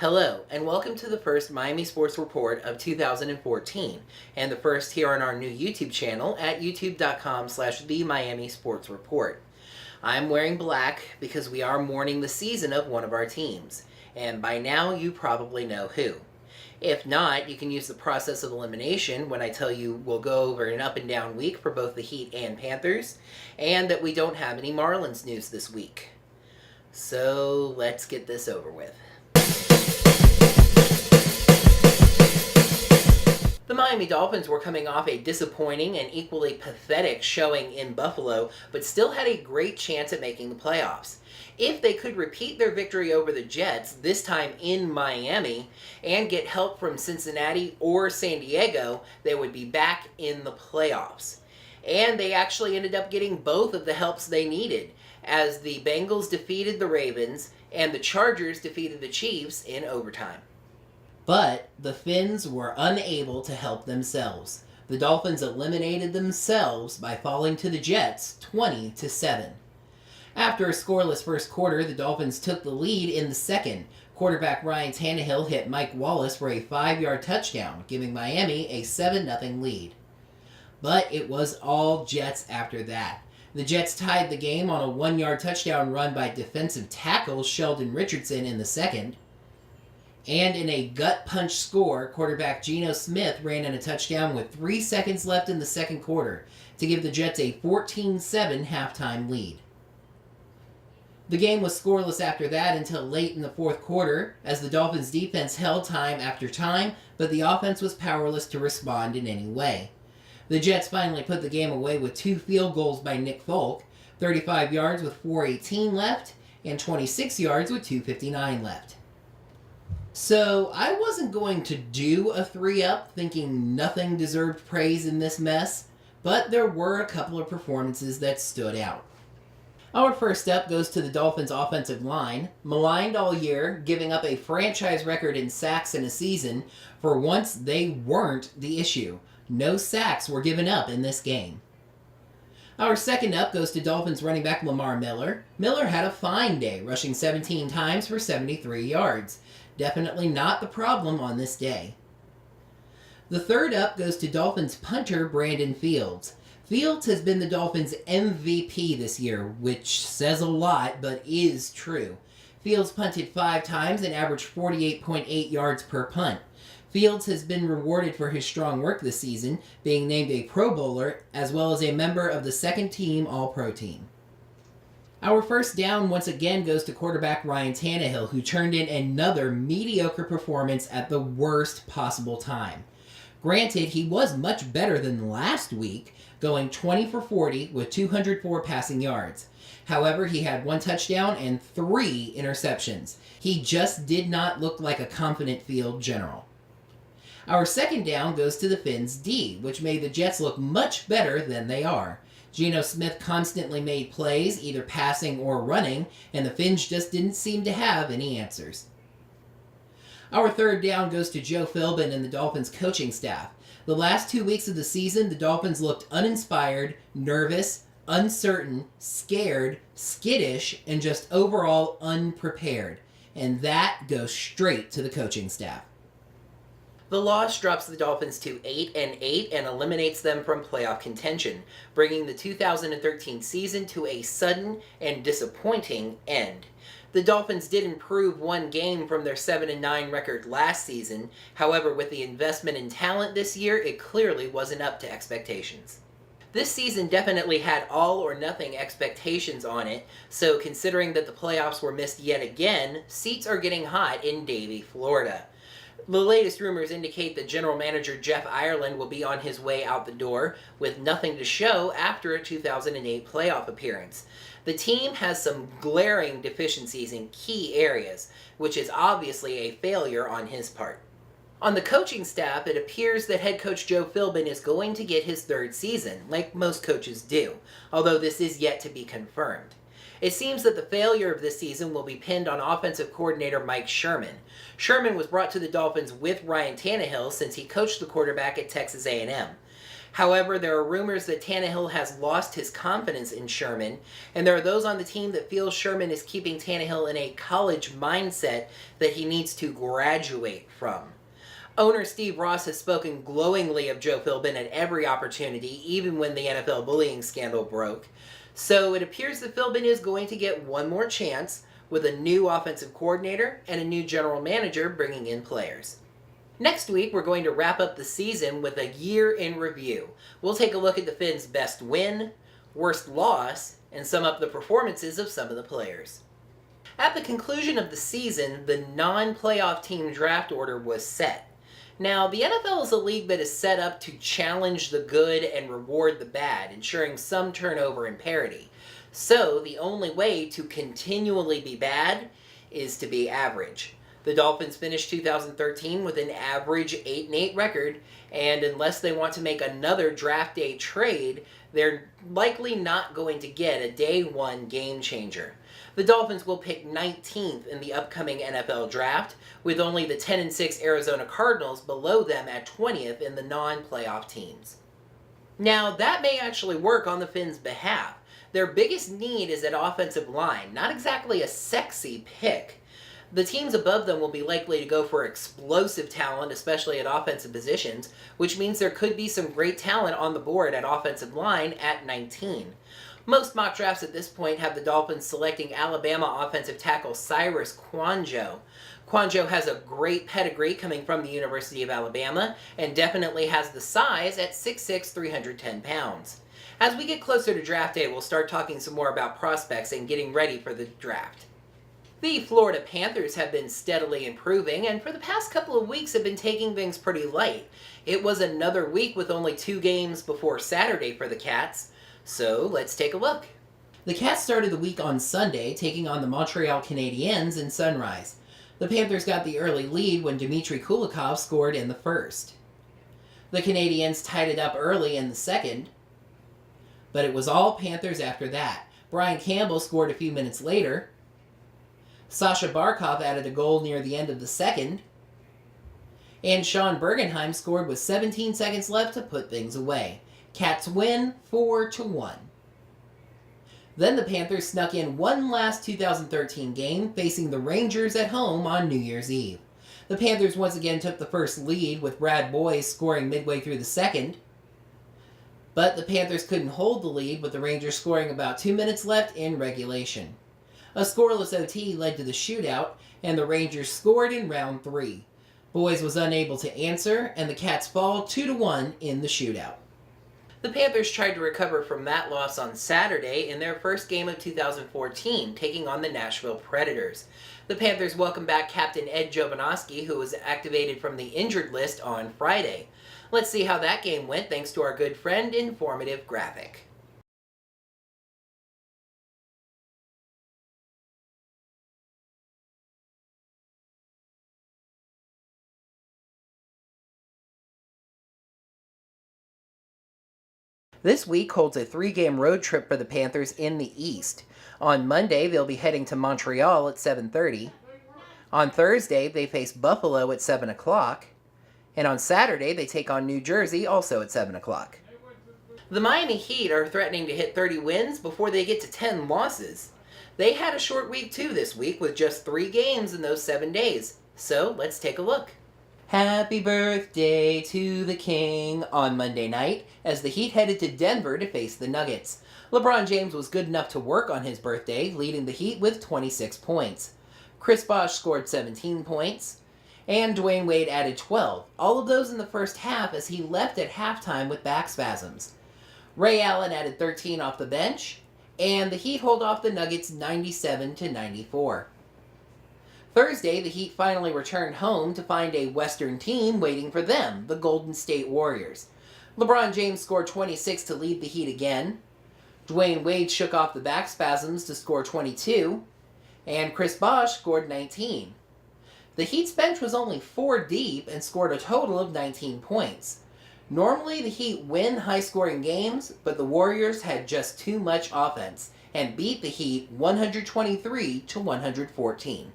Hello, and welcome to the first Miami Sports Report of 2014, and the first here on our new YouTube channel at youtube.com/The Miami Sports Report. I'm wearing black because we are mourning the season of one of our teams, and by now you probably know who. If not, you can use the process of elimination when I tell you we'll go over an up and down week for both the Heat and Panthers, and that we don't have any Marlins news this week. So let's get this over with. The Miami Dolphins were coming off a disappointing and equally pathetic showing in Buffalo, but still had a great chance at making the playoffs. If they could repeat their victory over the Jets, this time in Miami, and get help from Cincinnati or San Diego, they would be back in the playoffs. And they actually ended up getting both of the helps they needed, as the Bengals defeated the Ravens and the Chargers defeated the Chiefs in overtime. But the Finns were unable to help themselves. The Dolphins eliminated themselves by falling to the Jets 20-7. After a scoreless first quarter, the Dolphins took the lead in the second. Quarterback Ryan Tannehill hit Mike Wallace for a 5-yard touchdown, giving Miami a 7-0 lead. But it was all Jets after that. The Jets tied the game on a 1-yard touchdown run by defensive tackle Sheldon Richardson in the second. And in a gut punch score, quarterback Geno Smith ran in a touchdown with 3 seconds left in the second quarter to give the Jets a 14-7 halftime lead. The game was scoreless after that until late in the fourth quarter, as the Dolphins' defense held time after time, but the offense was powerless to respond in any way. The Jets finally put the game away with 2 field goals by Nick Folk, 35 yards with 4:18 left, and 26 yards with 2:59 left. So, I wasn't going to do a 3-up, thinking nothing deserved praise in this mess, but there were a couple of performances that stood out. Our first up goes to the Dolphins' offensive line. Maligned all year, giving up a franchise record in sacks in a season, for once they weren't the issue. No sacks were given up in this game. Our second up goes to Dolphins running back Lamar Miller. Miller had a fine day, rushing 17 times for 73 yards. Definitely not the problem on this day. The third up goes to Dolphins punter Brandon Fields. Fields has been the Dolphins' MVP this year, which says a lot, but is true. Fields punted 5 times and averaged 48.8 yards per punt. Fields has been rewarded for his strong work this season, being named a Pro Bowler, as well as a member of the second-team All-Pro team. Our first down once again goes to quarterback Ryan Tannehill, who turned in another mediocre performance at the worst possible time. Granted, he was much better than last week, going 20 for 40 with 204 passing yards. However, he had 1 touchdown and 3 interceptions. He just did not look like a confident field general. Our second down goes to the Finns' D, which made the Jets look much better than they are. Geno Smith constantly made plays, either passing or running, and the Finns just didn't seem to have any answers. Our third down goes to Joe Philbin and the Dolphins coaching staff. The last 2 weeks of the season, the Dolphins looked uninspired, nervous, uncertain, scared, skittish, and just overall unprepared. And that goes straight to the coaching staff. The loss drops the Dolphins to 8-8 and eliminates them from playoff contention, bringing the 2013 season to a sudden and disappointing end. The Dolphins did improve 1 game from their 7-9 record last season. However, with the investment in talent this year, it clearly wasn't up to expectations. This season definitely had all or nothing expectations on it, so considering that the playoffs were missed yet again, seats are getting hot in Davie, Florida. The latest rumors indicate that general manager Jeff Ireland will be on his way out the door with nothing to show after a 2008 playoff appearance. The team has some glaring deficiencies in key areas, which is obviously a failure on his part. On the coaching staff, it appears that head coach Joe Philbin is going to get his 3rd season, like most coaches do, although this is yet to be confirmed. It seems that the failure of this season will be pinned on offensive coordinator Mike Sherman. Sherman was brought to the Dolphins with Ryan Tannehill since he coached the quarterback at Texas A&M. However, there are rumors that Tannehill has lost his confidence in Sherman, and there are those on the team that feel Sherman is keeping Tannehill in a college mindset that he needs to graduate from. Owner Steve Ross has spoken glowingly of Joe Philbin at every opportunity, even when the NFL bullying scandal broke. So it appears that Philbin is going to get one more chance with a new offensive coordinator and a new general manager bringing in players. Next week, we're going to wrap up the season with a year in review. We'll take a look at the Fins' best win, worst loss, and sum up the performances of some of the players. At the conclusion of the season, the non-playoff team draft order was set. Now, the NFL is a league that is set up to challenge the good and reward the bad, ensuring some turnover and parity. So, the only way to continually be bad is to be average. The Dolphins finished 2013 with an average 8-8 record, and unless they want to make another draft day trade, they're likely not going to get a day one game changer. The Dolphins will pick 19th in the upcoming NFL draft, with only the 10-6 Arizona Cardinals below them at 20th in the non-playoff teams. Now, that may actually work on the Fins' behalf. Their biggest need is at offensive line, not exactly a sexy pick. The teams above them will be likely to go for explosive talent, especially at offensive positions, which means there could be some great talent on the board at offensive line at 19. Most mock drafts at this point have the Dolphins selecting Alabama offensive tackle Cyrus Kouandjio. Kouandjio has a great pedigree coming from the University of Alabama and definitely has the size at 6'6", 310 pounds. As we get closer to draft day, we'll start talking some more about prospects and getting ready for the draft. The Florida Panthers have been steadily improving, and for the past couple of weeks have been taking things pretty light. It was another week with only 2 games before Saturday for the Cats, so let's take a look. The Cats started the week on Sunday, taking on the Montreal Canadiens in Sunrise. The Panthers got the early lead when Dmitry Kulikov scored in the first. The Canadiens tied it up early in the second, but it was all Panthers after that. Brian Campbell scored a few minutes later. Sasha Barkov added a goal near the end of the second, and Sean Bergenheim scored with 17 seconds left to put things away. Cats win 4-1. Then the Panthers snuck in one last 2013 game, facing the Rangers at home on New Year's Eve. The Panthers once again took the first lead, with Brad Boyes scoring midway through the second, but the Panthers couldn't hold the lead, with the Rangers scoring about 2 minutes left in regulation. A scoreless OT led to the shootout, and the Rangers scored in round 3. Boyes was unable to answer, and the Cats fall 2-1 in the shootout. The Panthers tried to recover from that loss on Saturday in their first game of 2014, taking on the Nashville Predators. The Panthers welcomed back Captain Ed Jovanovski, who was activated from the injured list on Friday. Let's see how that game went thanks to our good friend, Informative Graphic. This week holds a 3-game road trip for the Panthers in the East. On Monday, they'll be heading to Montreal at 7:30. On Thursday, they face Buffalo at 7 o'clock. And on Saturday, they take on New Jersey, also at 7 o'clock. The Miami Heat are threatening to hit 30 wins before they get to 10 losses. They had a short week too this week with just 3 games in those 7 days. So let's take a look. Happy birthday to the King on Monday night as the Heat headed to Denver to face the Nuggets. LeBron James was good enough to work on his birthday, leading the Heat with 26 points. Chris Bosh scored 17 points, and Dwayne Wade added 12, all of those in the first half as he left at halftime with back spasms. Ray Allen added 13 off the bench, and the Heat hold off the Nuggets 97-94. Thursday, the Heat finally returned home to find a Western team waiting for them, the Golden State Warriors. LeBron James scored 26 to lead the Heat again. Dwayne Wade shook off the back spasms to score 22, and Chris Bosh scored 19. The Heat's bench was only 4 deep and scored a total of 19 points. Normally, the Heat win high-scoring games, but the Warriors had just too much offense and beat the Heat 123-114.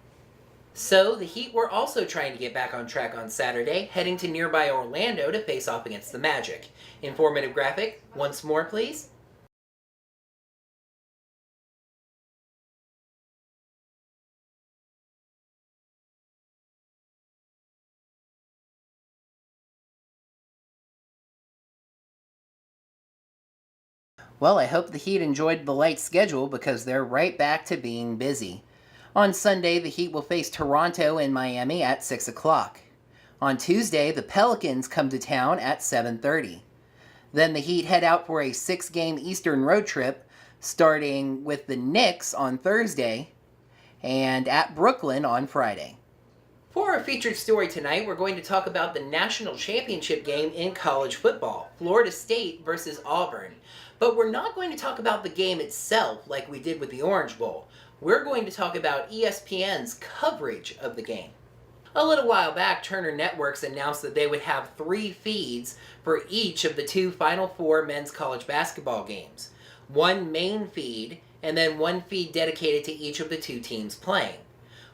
So the Heat were also trying to get back on track on Saturday, heading to nearby Orlando to face off against the Magic. Informative graphic, once more please. Well, I hope the Heat enjoyed the light schedule because they're right back to being busy. On Sunday, the Heat will face Toronto and Miami at 6 o'clock. On Tuesday, the Pelicans come to town at 7:30. Then the Heat head out for a 6-game Eastern road trip, starting with the Knicks on Thursday and at Brooklyn on Friday. For our featured story tonight, we're going to talk about the national championship game in college football, Florida State versus Auburn. But we're not going to talk about the game itself like we did with the Orange Bowl. We're going to talk about ESPN's coverage of the game. A little while back, Turner Networks announced that they would have 3 feeds for each of the 2 Final Four men's college basketball games. 1 main feed, and then 1 feed dedicated to each of the 2 teams playing.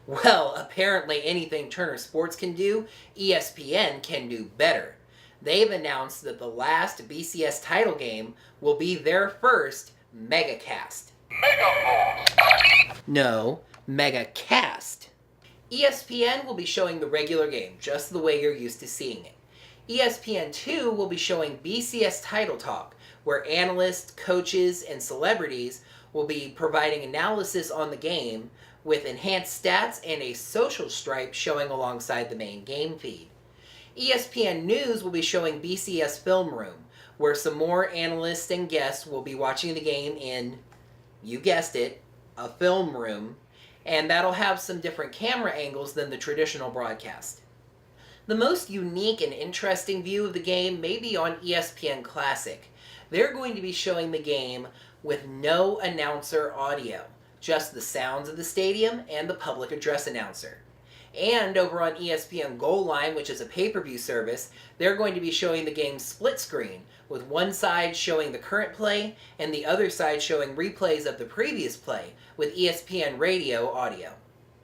Well, apparently anything Turner Sports can do, ESPN can do better. They've announced that the last BCS Title Game will be their first megacast. No, megacast. ESPN will be showing the regular game, just the way you're used to seeing it. ESPN2 will be showing BCS Title Talk, where analysts, coaches, and celebrities will be providing analysis on the game with enhanced stats and a social stripe showing alongside the main game feed. ESPN News will be showing BCS Film Room, where some more analysts and guests will be watching the game in, you guessed it, a film room, and that'll have some different camera angles than the traditional broadcast. The most unique and interesting view of the game may be on ESPN Classic. They're going to be showing the game with no announcer audio, just the sounds of the stadium and the public address announcer. And over on ESPN Goal Line, which is a pay-per-view service, they're going to be showing the game split screen, with one side showing the current play and the other side showing replays of the previous play with ESPN radio audio.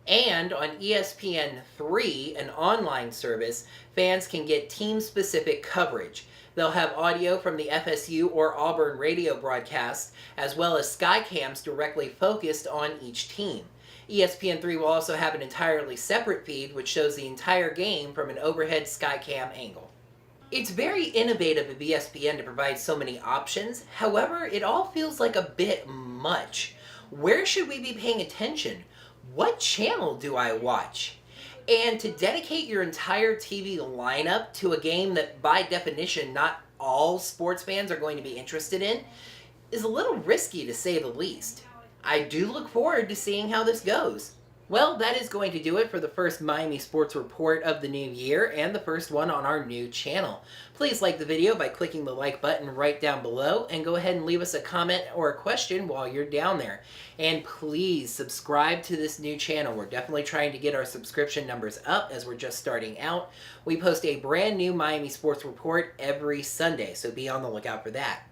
And on ESPN3, an online service, fans can get team-specific coverage. They'll have audio from the FSU or Auburn radio broadcasts, as well as skycams directly focused on each team. ESPN3 will also have an entirely separate feed which shows the entire game from an overhead skycam angle. It's very innovative of ESPN to provide so many options, however, it all feels like a bit much. Where should we be paying attention? What channel do I watch? And to dedicate your entire TV lineup to a game that, by definition, not all sports fans are going to be interested in is a little risky, to say the least. I do look forward to seeing how this goes. Well, that is going to do it for the first Miami Sports Report of the new year and the first one on our new channel. Please like the video by clicking the like button right down below and go ahead and leave us a comment or a question while you're down there. And please subscribe to this new channel. We're definitely trying to get our subscription numbers up as we're just starting out. We post a brand new Miami Sports Report every Sunday, so be on the lookout for that.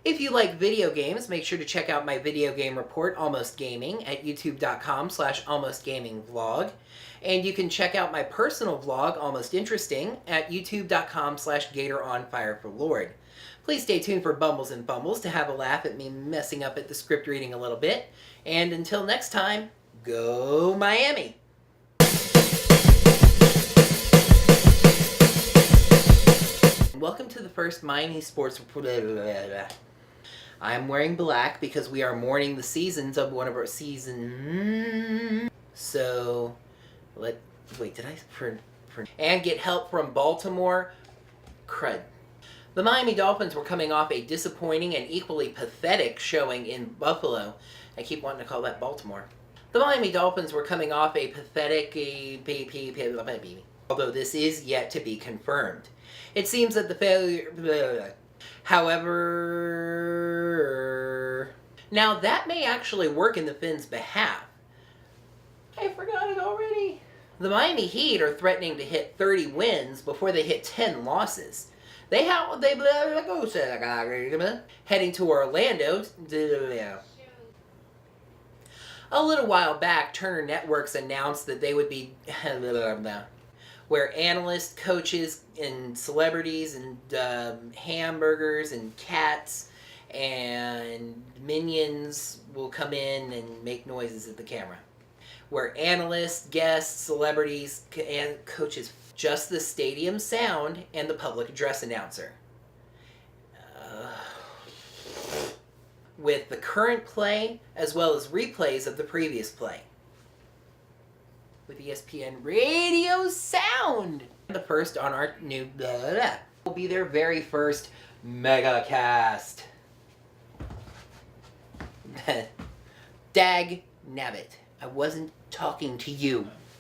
If you like video games, make sure to check out my video game report, Almost Gaming, at youtube.com/almostgamingvlog. And you can check out my personal vlog, Almost Interesting, at youtube.com/GatorOnFireForLord. Please stay tuned for Bumbles and Fumbles to have a laugh at me messing up at the script reading a little bit. And until next time, go Miami! Welcome to the first Miami Sports Report. I'm wearing black because we are mourning the seasons of one of our seasons. So, wait, did I? And get help from Baltimore. Crud. The Miami Dolphins were coming off a disappointing and equally pathetic showing in Buffalo. I keep wanting to call that Baltimore. The Miami Dolphins were coming off a pathetic, although this is yet to be confirmed. It seems that the failure... However... Now, that may actually work in the Fins' behalf. I forgot it already. The Miami Heat are threatening to hit 30 wins before they hit 10 losses. Heading to Orlando... A little while back, Turner Networks announced that they would be where analysts, coaches, and celebrities, and hamburgers, and cats, and minions will come in and make noises at the camera. Where analysts, guests, celebrities, and coaches, just the stadium sound and the public address announcer. With the current play as well as replays of the previous play. With ESPN radio sound. The first on our new will be their very first mega cast. Dag nabbit. I wasn't talking to you.